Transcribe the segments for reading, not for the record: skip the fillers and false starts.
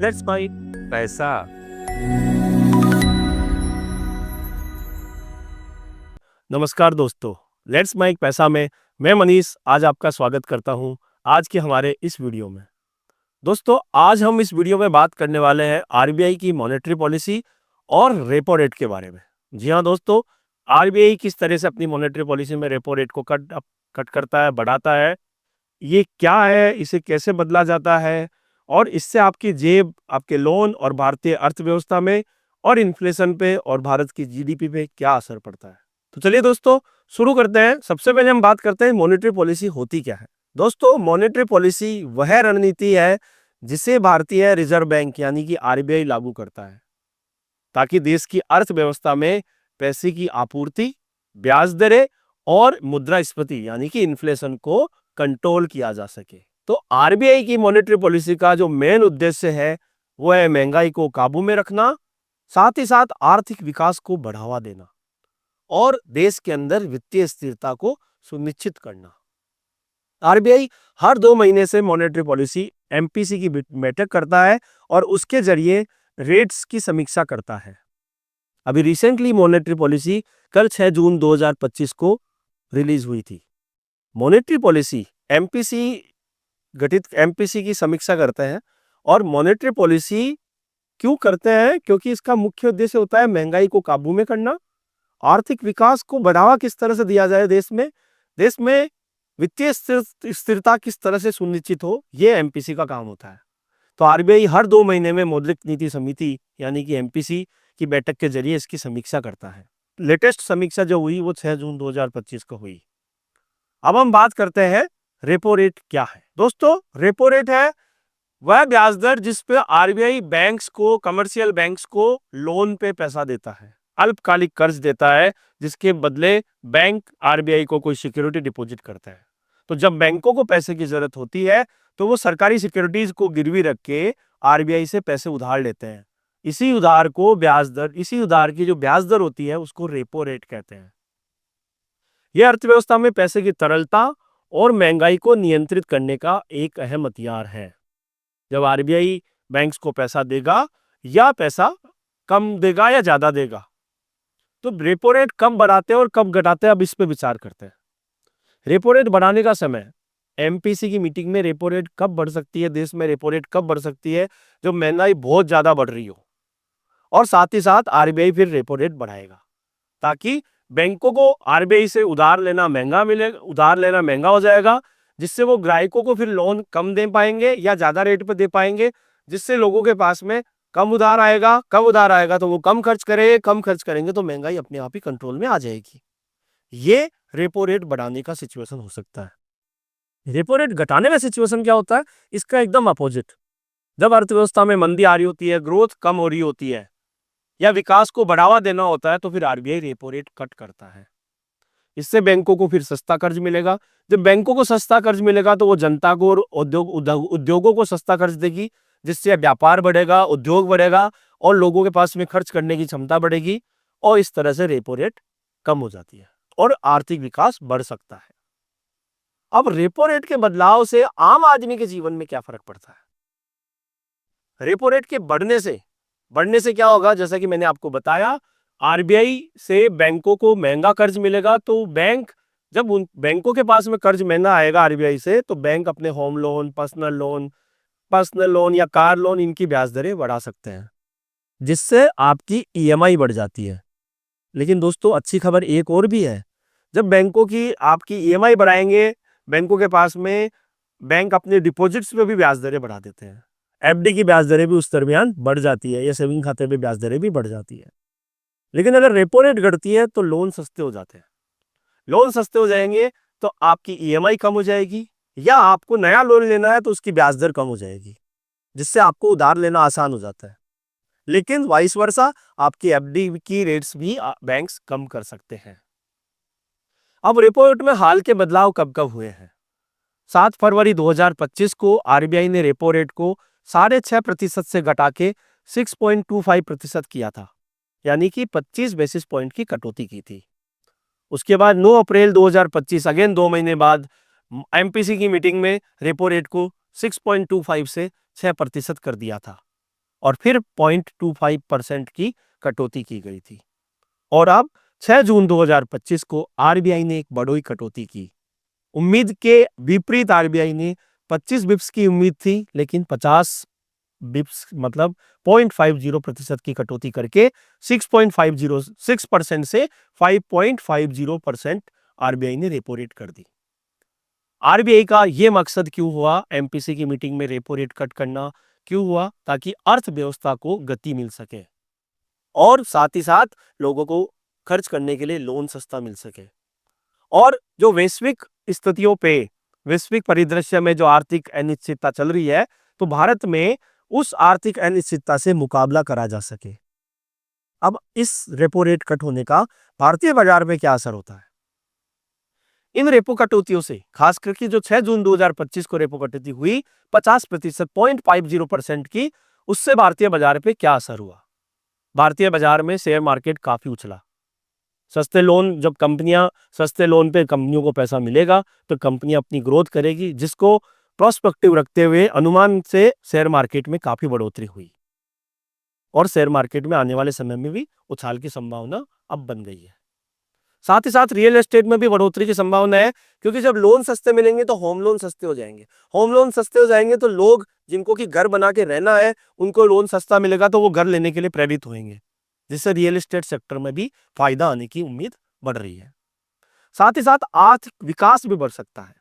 Let's buy पैसा। नमस्कार दोस्तों, लेट्स माइक पैसा में मैं मनीष आज आपका स्वागत करता हूं आज के हमारे इस वीडियो में। दोस्तों, आज हम इस वीडियो में बात करने वाले हैं आरबीआई की मॉनेटरी पॉलिसी और रेपो रेट के बारे में। जी हाँ दोस्तों, आरबीआई किस तरह से अपनी मॉनेटरी पॉलिसी में रेपो रेट को कट करता है, बढ़ाता है, ये क्या है, इसे कैसे बदला जाता है और इससे आपकी जेब, आपके लोन और भारतीय अर्थव्यवस्था में और इन्फ्लेशन पे और भारत की जीडीपी पे क्या असर पड़ता है। तो चलिए दोस्तों शुरू करते हैं। सबसे पहले हम बात करते हैं मॉनेटरी पॉलिसी होती क्या है। दोस्तों, मॉनेटरी पॉलिसी वह रणनीति है जिसे भारतीय रिजर्व बैंक यानी कि आरबीआई लागू करता है ताकि देश की अर्थव्यवस्था में पैसे की आपूर्ति, ब्याज दरें और मुद्रास्फीति यानी कि इन्फ्लेशन को कंट्रोल किया जा सके। तो आरबीआई की मॉनेटरी पॉलिसी का जो मेन उद्देश्य है वो है महंगाई को काबू में रखना, साथ ही साथ आर्थिक विकास को बढ़ावा देना और देश के अंदर वित्तीय स्थिरता को सुनिश्चित करना। आरबीआई हर 2 महीने से मॉनेटरी पॉलिसी एमपीसी की बैठक करता है और उसके जरिए रेट्स की समीक्षा करता है। अभी रिसेंटली मॉनेटरी पॉलिसी कल 6 जून 2025 को रिलीज हुई थी। मॉनेटरी पॉलिसी एमपीसी की समीक्षा करते हैं और मॉनेटरी पॉलिसी क्यों करते हैं? क्योंकि इसका मुख्य उद्देश्य होता है महंगाई को काबू में करना, आर्थिक विकास को बढ़ावा किस तरह से दिया जाए, देश में वित्तीय स्थिरता किस तरह से सुनिश्चित हो, ये एमपीसी का काम होता है। तो आरबीआई हर 2 महीने में मौद्रिक नीति समिति यानी कि एमपीसी की बैठक के जरिए इसकी समीक्षा करता है। लेटेस्ट समीक्षा जो हुई वो 6 जून 2025 को हुई। अब हम बात करते हैं रेपो रेट क्या है। दोस्तों, रेपो रेट है वह ब्याज दर जिस पे आरबीआई बैंक्स को, कमर्शियल बैंक्स को लोन पे पैसा देता है, अल्पकालिक कर्ज देता है, जिसके बदले बैंक आरबीआई को कोई सिक्योरिटी डिपॉजिट करता है। तो जब बैंकों को पैसे की जरूरत होती है तो वो सरकारी सिक्योरिटीज को गिरवी रख के आरबीआई से पैसे उधार लेते हैं। इसी उधार की जो ब्याज दर होती है उसको रेपो रेट कहते हैं। यह अर्थव्यवस्था में पैसे की तरलता और महंगाई को नियंत्रित करने का एक अहम हथियार है। जब आरबीआई बैंक्स को पैसा देगा या पैसा कम देगा या ज्यादा देगा, तो रेपो रेट कब बढ़ाते हैं और कब घटाते हैं, अब इस पे विचार करते हैं। रेपो रेट बढ़ाने का समय एमपीसी की मीटिंग में रेपो रेट कब बढ़ सकती है, देश में रेपो रेट कब बढ़ सकती है, जब महंगाई बहुत ज्यादा बढ़ रही हो, और साथ ही साथ आरबीआई फिर रेपो रेट बढ़ाएगा ताकि बैंकों को आरबीआई से उधार लेना महंगा हो जाएगा, जिससे वो ग्राहकों को फिर लोन कम दे पाएंगे या ज्यादा रेट पे दे पाएंगे, जिससे लोगों के पास में कम उधार आएगा तो वो कम खर्च करेंगे तो महंगाई अपने आप ही कंट्रोल में आ जाएगी। ये रेपो रेट बढ़ाने का सिचुएशन हो सकता है। रेपो रेट घटाने का सिचुएशन क्या होता है? इसका एकदम अपोजिट। जब अर्थव्यवस्था में मंदी आ रही होती है, ग्रोथ कम हो रही होती है या विकास को बढ़ावा देना होता है, तो फिर आरबीआई रेपो रेट कट करता है। इससे बैंकों को फिर सस्ता कर्ज मिलेगा। जब बैंकों को सस्ता कर्ज मिलेगा तो वो जनता को और उद्योगों को सस्ता कर्ज देगी, जिससे व्यापार बढ़ेगा, उद्योग बढ़ेगा और लोगों के पास में खर्च करने की क्षमता बढ़ेगी, और इस तरह से रेपो रेट कम हो जाती है और आर्थिक विकास बढ़ सकता है। अब रेपो रेट के बदलाव से आम आदमी के जीवन में क्या फर्क पड़ता है? रेपो रेट के बढ़ने से क्या होगा? जैसा कि मैंने आपको बताया, आरबीआई से बैंकों को महंगा कर्ज मिलेगा, तो जब उन बैंकों के पास में कर्ज महंगा आएगा आरबीआई से, तो बैंक अपने होम लोन, पर्सनल लोन या कार लोन, इनकी ब्याज दरें बढ़ा सकते हैं, जिससे आपकी ईएमआई बढ़ जाती है। लेकिन दोस्तों, अच्छी खबर एक और भी है। जब आपकी ईएमआई बढ़ाएंगे, बैंकों के पास में बैंक अपने डिपॉजिट्स पे भी ब्याज दरें बढ़ा देते हैं। एफडी की ब्याज दरें भी उस दरमियान बढ़ जाती है या सेविंग खाते पे ब्याज दरें भी बढ़ जाती है। लेकिन अगर रेपो रेट घटती है तो लोन सस्ते हो जाते हैं। लोन सस्ते हो जाएंगे तो आपकी ईएमआई कम हो जाएगी, या आपको नया लोन लेना है तो उसकी ब्याज दर कम हो जाएगी, जिससे आपको उधार लेना आसान हो जाता है। लेकिन वाइस वर्सा आपकी एफडी की रेट्स भी बैंक्स कम कर सकते हैं। अब रेपो रेट में हाल के बदलाव कब कब हुए हैं? 7 फरवरी 2025 को आरबीआई ने रेपो रेट को 6.5% से घटा के 6.25% किया था, यानी कि 25 बेसिस पॉइंट की कटौती की थी। उसके बाद 9 अप्रैल 2025 अगेन 2 महीने बाद एमपीसी की मीटिंग में रेपो रेट को 6.25 से 6% कर दिया था। और फिर 0.25% की कटौती की गई थी। और अब 6 जून 2025 को आरबीआई ने एक बड़ी कटौती की। उम्मीद के विपरीत आरबीआई ने 25 बिप्स की उम्मीद थी, लेकिन 50 बिप्स मतलब 0.50% की कटौती करके 6.506% से 5.50% आरबीआई ने रेपो रेट कर दी। आरबीआई का यह मकसद क्यों हुआ? एमपीसी की मीटिंग में रेपो रेट कट करना क्यों हुआ? ताकि अर्थव्यवस्था को गति मिल सके और साथ ही साथ लोगों को खर्च करने के लिए लोन सस्ता मिल सके। और जो वैश्विक स्थितियों पे, वैश्विक परिदृश्य में जो आर्थिक अनिश्चितता चल रही है, तो भारत में उस आर्थिक अनिश्चितता से मुकाबला करा जा सके। अब इस रेपो रेट कट होने का भारतीय बाजार में क्या असर होता है? इन रेपो कटौतियों से, खास करके जो 6 जून 2025 को रेपो कटौती हुई 50% 0.50% की, उससे भारतीय बाजार पे क्या असर हुआ? भारतीय बाजार में शेयर मार्केट काफी उछला। सस्ते लोन, जब कंपनियां सस्ते लोन पे कंपनियों को पैसा मिलेगा तो कंपनियां अपनी ग्रोथ करेगी, जिसको प्रोस्पेक्टिव रखते हुए अनुमान से शेयर मार्केट में काफी बढ़ोतरी हुई और शेयर मार्केट में आने वाले समय में भी उछाल की संभावना अब बन गई है। साथ ही साथ रियल एस्टेट में भी बढ़ोतरी की संभावना है, क्योंकि जब लोन सस्ते मिलेंगे तो होम लोन सस्ते हो जाएंगे। होम लोन सस्ते हो जाएंगे तो लोग जिनको कि घर बना के रहना है, उनको लोन सस्ता मिलेगा तो वो घर लेने के लिए प्रेरित होंगे, जिससे रियल एस्टेट सेक्टर में भी फायदा आने की उम्मीद बढ़ रही है। साथ ही साथ आर्थिक विकास भी बढ़ सकता है,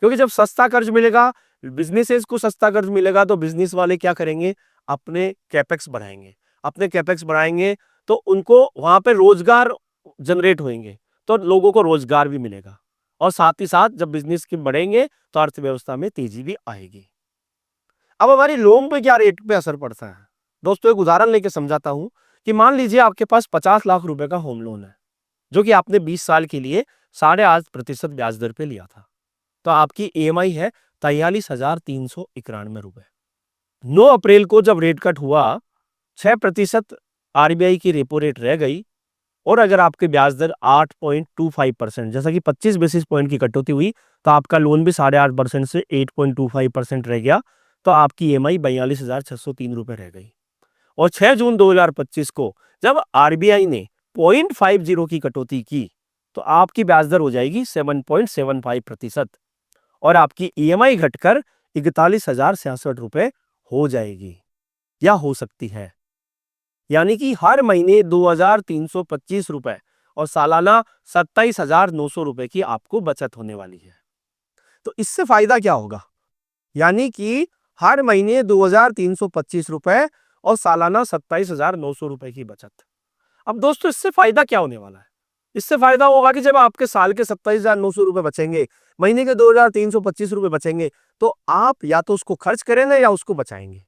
क्योंकि जब सस्ता कर्ज मिलेगा, बिजनेसेस को सस्ता कर्ज मिलेगा, तो बिजनेस वाले क्या करेंगे? अपने कैपेक्स बढ़ाएंगे। अपने कैपेक्स बढ़ाएंगे तो उनको वहां पे रोजगार जनरेट होंगे, तो लोगों को रोजगार भी मिलेगा। और साथ ही साथ जब बिजनेस के बढ़ेंगे तो अर्थव्यवस्था में तेजी भी आएगी। अब हमारी लोन पे क्या रेट पे असर पड़ता है? दोस्तों, एक उदाहरण लेके समझाता हूं कि मान लीजिए आपके पास 50 लाख रुपए का होम लोन है, जो कि आपने 20 साल के लिए 8.5% ब्याज दर पे लिया था। तो आपकी ईएमआई है 43,391 रुपए। 9 अप्रैल को जब रेट कट हुआ, 6% आरबीआई की रेपो रेट रह गई और अगर आपके ब्याज दर 8.25%, जैसा कि 25 बेसिस पॉइंट की कटौती हुई, तो आपका लोन भी 8.5% से 8.25% रह गया। तो आपकी ईएमआई 42,603 रुपए रह गई। और 6 जून 2025 को जब आरबीआई ने 0.50 की कटौती की, तो आपकी ब्याज दर हो जाएगी 7.75% और आपकी ईएमआई घटकर 41,066 रुपए हो जाएगी या हो सकती है। यानी कि हर महीने 2,325 रुपए और सालाना 27,900 रुपए की आपको बचत होने वाली है। तो इससे फायदा क्या होगा? यानी कि हर महीने 2,325 रुपए और सालाना 27,900 रुपए की बचत। अब दोस्तों, इससे फायदा क्या होने वाला है? इससे फायदा होगा कि जब आपके साल के 27,900 रुपए बचेंगे, महीने के 2,325 रुपए बचेंगे, तो आप या तो उसको खर्च करेंगे या उसको बचाएंगे।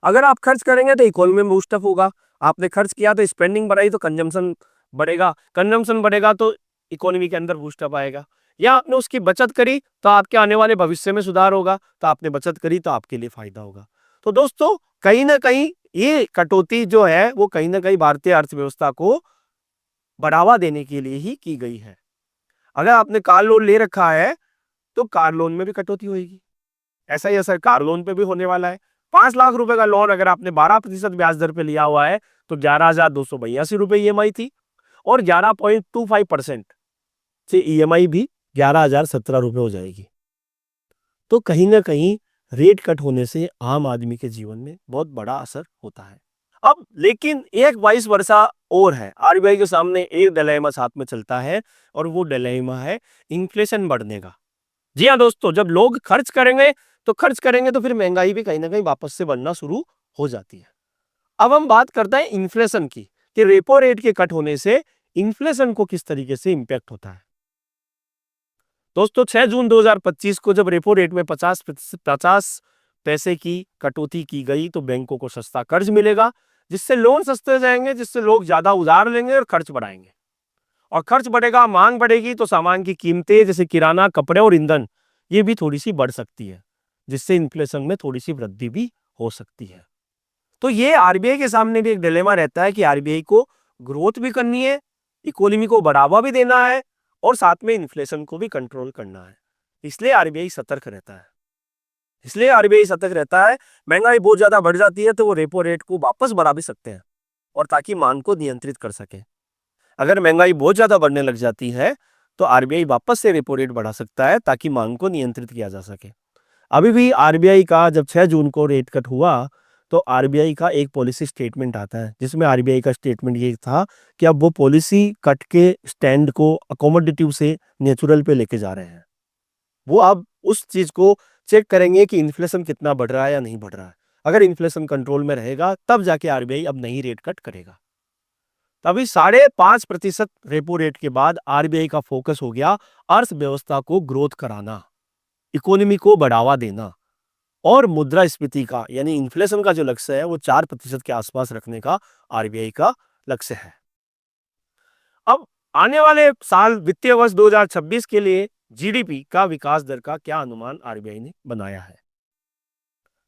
अगर आप खर्च करेंगे तो इकोनॉमी में बूस्टअप होगा। आपने खर्च किया तो स्पेंडिंग बढ़ाई तो कंजम्पशन बढ़ेगा, कंजम्पशन बढ़ेगा तो इकोनॉमी के अंदर बूस्टअप आएगा। या आपने उसकी बचत करी तो आपके आने वाले भविष्य में सुधार होगा, तो आपने बचत करी तो आपके लिए फायदा होगा। तो दोस्तों, कहीं ना कहीं ये कटौती जो है वो कहीं ना कहीं भारतीय अर्थव्यवस्था को बढ़ावा देने के लिए ही की गई है। अगर आपने कार लोन ले रखा है तो कार लोन में भी कटौती होगी। ऐसा ही असर कार लोन पे भी होने वाला है। 5 लाख रुपए का लोन अगर आपने 12% ब्याज दर पे लिया हुआ है तो 11,282 रुपए ईएमआई थी और 11.25% से ईएमआई भी 11,017 रुपए हो जाएगी। तो कहीं ना कहीं रेट कट होने से आम आदमी के जीवन में बहुत बड़ा असर होता है। अब लेकिन एक 22 वर्षा और है, आरबीआई के सामने एक डिलेमा साथ में चलता है और वो डिलेमा है इन्फ्लेशन बढ़ने का। जी हाँ दोस्तों, जब लोग खर्च करेंगे तो फिर महंगाई भी कहीं ना कहीं वापस से बढ़ना शुरू हो जाती है। अब हम बात करते हैं इन्फ्लेशन की, कि रेपो रेट के कट होने से इन्फ्लेशन को किस तरीके से इंपैक्ट होता है। दोस्तों, 6 जून 2025 को जब रेपो रेट में 50 पैसे की कटौती की गई तो बैंकों को सस्ता कर्ज मिलेगा, जिससे लोन सस्ते हो जाएंगे, जिससे लोग ज्यादा उधार लेंगे और खर्च बढ़ाएंगे। और खर्च बढ़ेगा, मांग बढ़ेगी, तो सामान की कीमतें जैसे किराना, कपड़े और ईंधन ये भी थोड़ी सी बढ़ सकती है, जिससे इन्फ्लेशन में थोड़ी सी वृद्धि भी हो सकती है। तो ये आरबीआई के सामने भी एक डिलेमा रहता है कि आरबीआई को ग्रोथ भी करनी है, इकोनॉमी को बढ़ावा भी देना है और साथ में इन्फ्लेशन को भी कंट्रोल करना है। इसलिए आरबीआई सतर्क रहता है। इसलिए आरबीआई सतर्क रहता है। महंगाई बहुत ज्यादा बढ़ जाती है तो वो रेपो रेट को वापस बढ़ा भी सकते हैं, और ताकि मांग को नियंत्रित कर सके। अगर महंगाई बहुत ज्यादा बढ़ने लग जाती है तो आरबीआई वापस से रेपो रेट बढ़ा सकता है ताकि मांग को नियंत्रित किया जा सके। अभी भी आरबीआई का जब 6 जून को रेट कट हुआ तो आरबीआई का एक पॉलिसी स्टेटमेंट आता है, जिसमें आरबीआई का स्टेटमेंट ये था कि अब वो पॉलिसी कट के स्टैंड को अकोमोडेटिव से नेचुरल पे लेके जा रहे हैं। वो अब उस चीज को चेक करेंगे कि इन्फ्लेशन कितना बढ़ रहा है या नहीं बढ़ रहा है। अगर इन्फ्लेशन कंट्रोल में रहेगा तब जाके आरबीआई अब नई रेट कट करेगा। तभी 5.5% रेपो रेट के बाद आरबीआई का फोकस हो गया अर्थव्यवस्था को ग्रोथ कराना, इकोनॉमी को बढ़ावा देना, और मुद्रास्फीति का यानी इन्फ्लेशन का जो लक्ष्य है वो 4% के आसपास रखने का आरबीआई का लक्ष्य है। अब आने वाले साल वित्तीय वर्ष 2026 के लिए जीडीपी का विकास दर का क्या अनुमान आरबीआई ने बनाया है?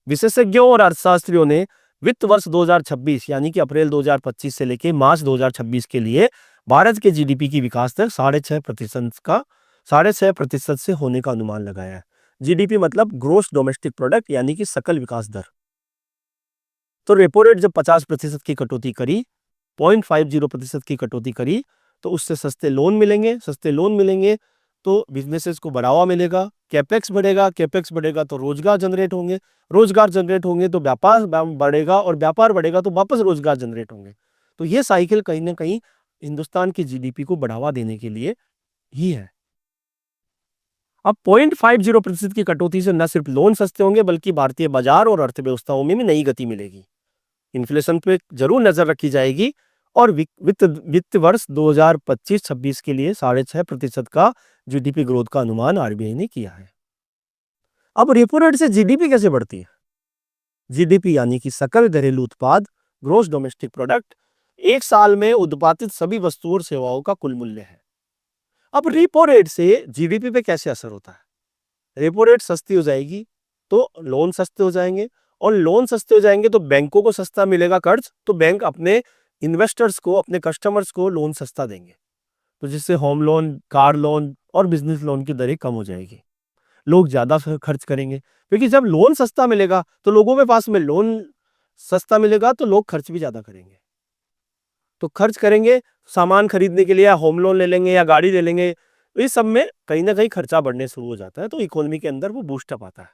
विशेषज्ञों और अर्थशास्त्रियों ने वित्त वर्ष 2026 यानी कि अप्रैल 2025 से लेकर मार्च 2026 के लिए भारत के जीडीपी की विकास दर 6.5% से होने का अनुमान लगाया है। जीडीपी मतलब ग्रोस डोमेस्टिक प्रोडक्ट यानी कि सकल विकास दर। तो रेपो रेट जब 50% की कटौती करी, 0.50% की कटौती करी, तो उससे सस्ते लोन मिलेंगे। सस्ते लोन मिलेंगे तो बिजनेसेस को बढ़ावा मिलेगा, कैपेक्स बढ़ेगा तो रोजगार जनरेट होंगे, रोजगार जनरेट होंगे तो व्यापार बढ़ेगा, और व्यापार बढ़ेगा तो वापस रोजगार जनरेट होंगे। तो ये साइकिल कहीं ना कहीं हिंदुस्तान की जीडीपी को बढ़ावा देने के लिए ही है। अब 0.50% की कटौती से न सिर्फ लोन सस्ते होंगे बल्कि भारतीय बाजार और अर्थव्यवस्थाओं में भी नई गति मिलेगी। इन्फ्लेशन पे जरूर नजर रखी जाएगी, और वित्त वित्त वर्ष 2025-26 के लिए 6.5% का जीडीपी ग्रोथ का अनुमान आरबीआई ने किया है। अब रेपो रेट से जीडीपी कैसे बढ़ती है? जीडीपी यानी कि सकल घरेलू उत्पाद, ग्रोस डोमेस्टिक प्रोडक्ट, एक साल में उत्पादित सभी वस्तुओं और सेवाओं का कुल मूल्य है। अब रेपो रेट से जीडीपी पे कैसे असर होता है? रेपो रेट सस्ती हो जाएगी तो लोन सस्ते हो जाएंगे, और लोन सस्ते हो जाएंगे तो बैंकों को सस्ता मिलेगा कर्ज, तो बैंक अपने इन्वेस्टर्स को, अपने कस्टमर्स को लोन सस्ता देंगे। तो जिससे होम लोन, कार लोन और बिजनेस लोन की दरें कम हो जाएगी। लोग ज्यादा खर्च करेंगे, क्योंकि जब लोन सस्ता मिलेगा तो लोगों के पास में लोन सस्ता मिलेगा तो लोग खर्च भी ज्यादा करेंगे। तो खर्च करेंगे सामान खरीदने के लिए, या होम लोन ले लेंगे या गाड़ी ले लेंगे, तो इस सब में कहीं ना कहीं खर्चा बढ़ने शुरू हो जाता है, तो इकोनॉमी के अंदर वो बूस्टअप आता है।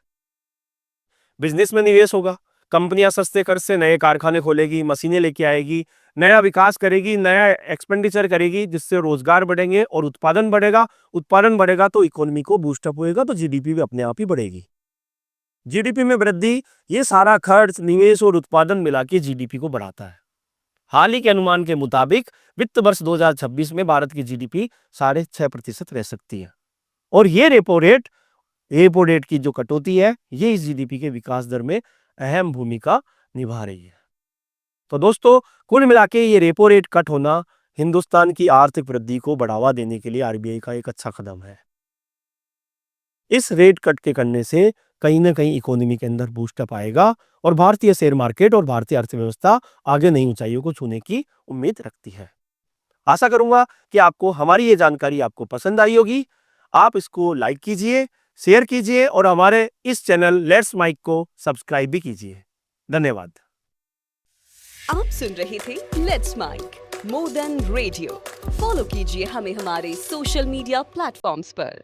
बिजनेस में निवेश होगा, कंपनियां सस्ते कर्ज से नए कारखाने खोलेगी, मशीनें लेके आएगी, नया विकास करेगी, नया एक्सपेंडिचर करेगी, जिससे रोजगार बढ़ेंगे और उत्पादन बढ़ेगा। उत्पादन बढ़ेगा तो इकोनॉमी को बूस्टअप होएगा, तो जीडीपी भी अपने आप ही बढ़ेगी। जीडीपी में वृद्धि, ये सारा खर्च, निवेश और उत्पादन मिला के जीडीपी को बढ़ाता है। हाल ही के अनुमान के मुताबिक वित्त वर्ष 2026 में भारत की जीडीपी 6.5% रह सकती है, और ये रेपो रेट की जो कटौती है ये इस जीडीपी के विकास दर में अहम भूमिका निभा रही है। तो दोस्तों, कुल मिला के ये रेपो रेट कट होना हिंदुस्तान की आर्थिक वृद्धि को बढ़ावा देने के लिए आरबीआई का एक अच्छा कदम है। इस रेट कट के करने से कहीं ना कहीं इकोनॉमी के अंदर बूस्टअप आएगा, और भारतीय शेयर मार्केट और भारतीय अर्थव्यवस्था आगे नई ऊंचाइयों को छूने की उम्मीद रखती है। आशा करूंगा कि आपको हमारी ये जानकारी आपको पसंद आई होगी। आप इसको लाइक कीजिए, शेयर कीजिए, और हमारे इस चैनल लेट्स माइक को सब्सक्राइब भी कीजिए। धन्यवाद। आप सुन रहे थे let's mike more than radio. Follow कीजिए हमें हमारे सोशल मीडिया प्लेटफॉर्म्स पर।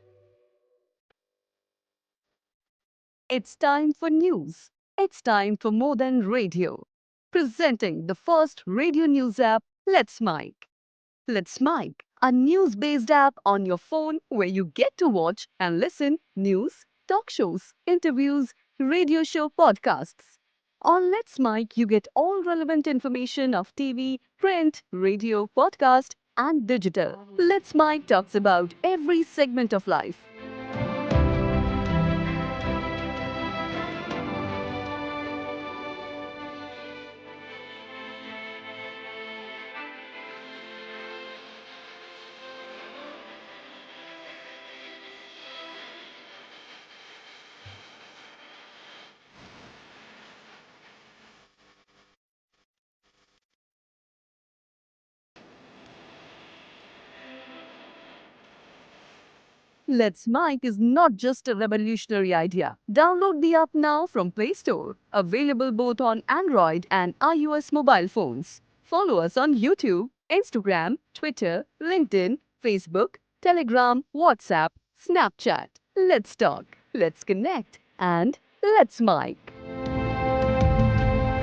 It's time for news. It's time for more than radio. Presenting the first radio news app, Let's Mike. Let's Mike, a news-based app on your phone where you get to watch and listen news, talk shows, interviews, radio show podcasts. On Let's Mike, you get all relevant information of TV, print, radio, podcast, and digital. Let's Mike talks about every segment of life. Let's Mic is not just a revolutionary idea. Download the app now from Play Store, available both on Android and iOS mobile phones. Follow us on YouTube, Instagram, Twitter, LinkedIn, Facebook, Telegram, WhatsApp, Snapchat. Let's talk, let's connect, and let's mic.